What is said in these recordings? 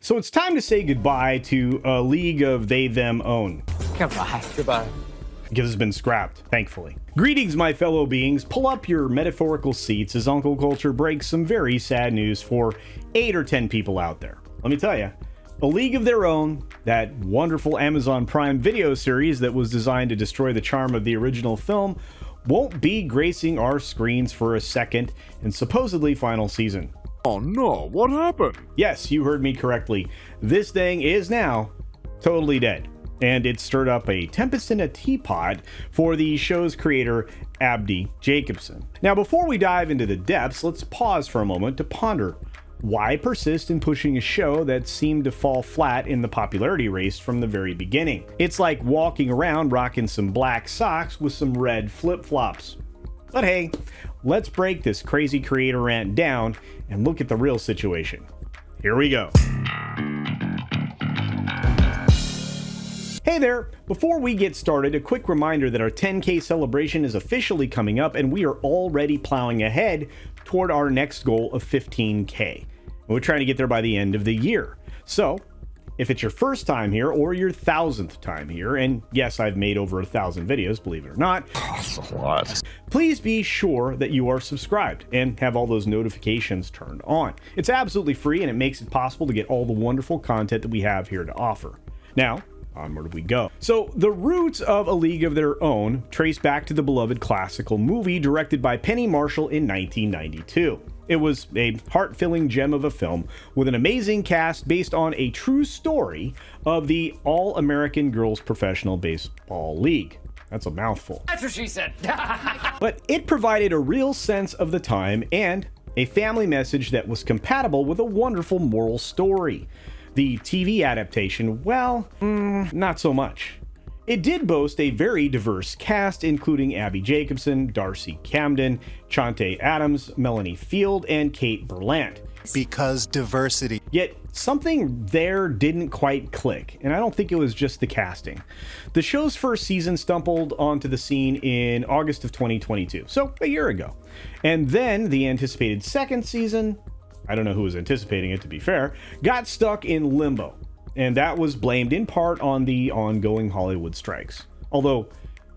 So it's time to say goodbye to a league of they, them, own. Goodbye. Goodbye. Because it's been scrapped, thankfully. Greetings, my fellow beings. Pull up your metaphorical seats as Uncle Culture breaks some very sad news for 8 or 10 people out there. Let me tell you, A League of Their Own, that wonderful Amazon Prime Video series that was designed to destroy the charm of the original film, won't be gracing our screens for a second and supposedly final season. Oh no, what happened? Yes, you heard me correctly. This thing is now totally dead. And it stirred up a tempest in a teapot for the show's creator, Abdi Jacobson. Now, before we dive into the depths, let's pause for a moment to ponder. Why persist in pushing a show that seemed to fall flat in the popularity race from the very beginning? It's like walking around rocking some black socks with some red flip-flops. But hey, let's break this crazy creator rant down and look at the real situation. Here we go. Hey there! Before we get started, a quick reminder that our 10K celebration is officially coming up and we are already plowing ahead toward our next goal of 15K. We're trying to get there by the end of the year. So, if it's your first time here or your 1000th time here, and yes, I've made over 1,000 videos, believe it or not, That's a lot. please be sure that you are subscribed and have all those notifications turned on. It's absolutely free and it makes it possible to get all the wonderful content that we have here to offer. Now, onward we go. So, the roots of A League of Their Own trace back to the beloved classical movie directed by Penny Marshall in 1992. It was a heart-filling gem of a film with an amazing cast based on a true story of the All-American Girls Professional Baseball League. That's a mouthful. That's what she said. But it provided a real sense of the time and a family message that was compatible with a wonderful moral story. The TV adaptation, well, not so much. It did boast a very diverse cast, including Abby Jacobson, Darcy Camden, Chante Adams, Melanie Field, and Kate Berlant. Because diversity. Yet, something there didn't quite click, and I don't think it was just the casting. The show's first season stumbled onto the scene in August of 2022, so a year ago. And then the anticipated second season, I don't know who was anticipating it to be fair, got stuck in limbo. And that was blamed in part on the ongoing Hollywood strikes. Although,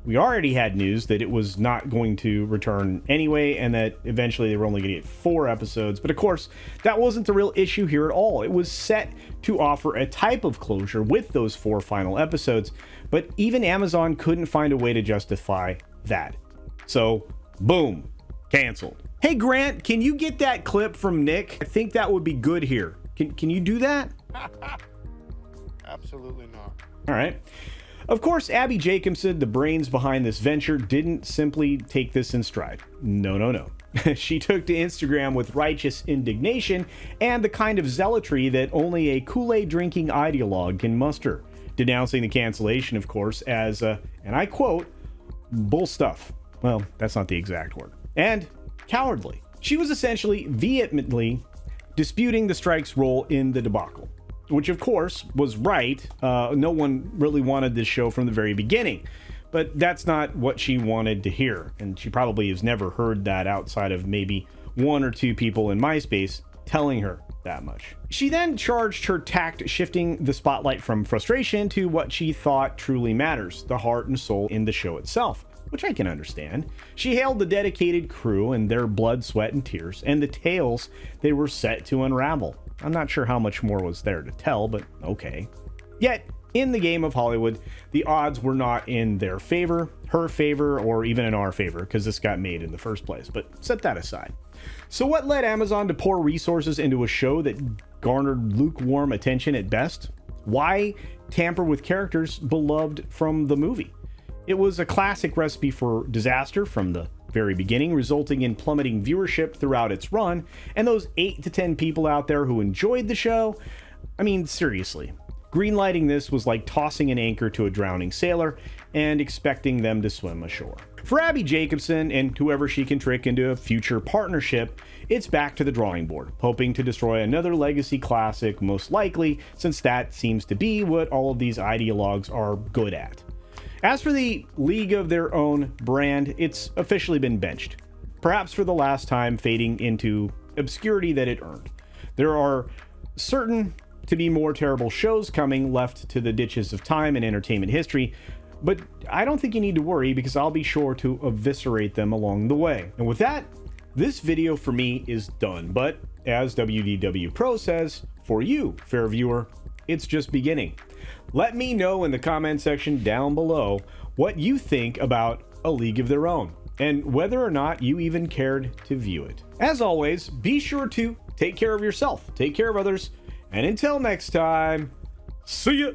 we already had news that it was not going to return anyway, and that eventually they were only going to get 4 episodes. But of course, that wasn't the real issue here at all. It was set to offer a type of closure with those 4 final episodes, but even Amazon couldn't find a way to justify that. So, boom, canceled. Hey Grant, can you get that clip from Nick? I think that would be good here. Can you do that? Absolutely not. All right. Of course, Abby Jacobson, the brains behind this venture, didn't simply take this in stride. No. She took to Instagram with righteous indignation and the kind of zealotry that only a Kool-Aid drinking ideologue can muster, denouncing the cancellation, of course, as, and I quote, bull stuff. Well, that's not the exact word. And cowardly. She was essentially vehemently disputing the strike's role in the debacle. Which, of course, was right. No one really wanted this show from the very beginning. But that's not what she wanted to hear. And she probably has never heard that outside of maybe 1 or 2 people in MySpace telling her that much. She then charged her tact, shifting the spotlight from frustration to what she thought truly matters, the heart and soul in the show itself. Which I can understand. She hailed the dedicated crew and their blood, sweat, and tears, and the tales they were set to unravel. I'm not sure how much more was there to tell, but okay. Yet, in the game of Hollywood, the odds were not in their favor, her favor, or even in our favor, because this got made in the first place, but set that aside. So what led Amazon to pour resources into a show that garnered lukewarm attention at best? Why tamper with characters beloved from the movie? It was a classic recipe for disaster from the very beginning, resulting in plummeting viewership throughout its run, and those 8 to 10 people out there who enjoyed the show, I mean, seriously. Greenlighting this was like tossing an anchor to a drowning sailor and expecting them to swim ashore. For Abby Jacobson and whoever she can trick into a future partnership, it's back to the drawing board, hoping to destroy another legacy classic, most likely, since that seems to be what all of these ideologues are good at. As for the League of Their Own brand, it's officially been benched, perhaps for the last time, fading into obscurity that it earned. There are certain to be more terrible shows coming left to the ditches of time and entertainment history, but I don't think you need to worry because I'll be sure to eviscerate them along the way. And with that, this video for me is done, but as WDW Pro says, for you, fair viewer, it's just beginning. Let me know in the comment section down below what you think about A League of Their Own, and whether or not you even cared to view it. As always, be sure to take care of yourself, take care of others, and until next time, see ya!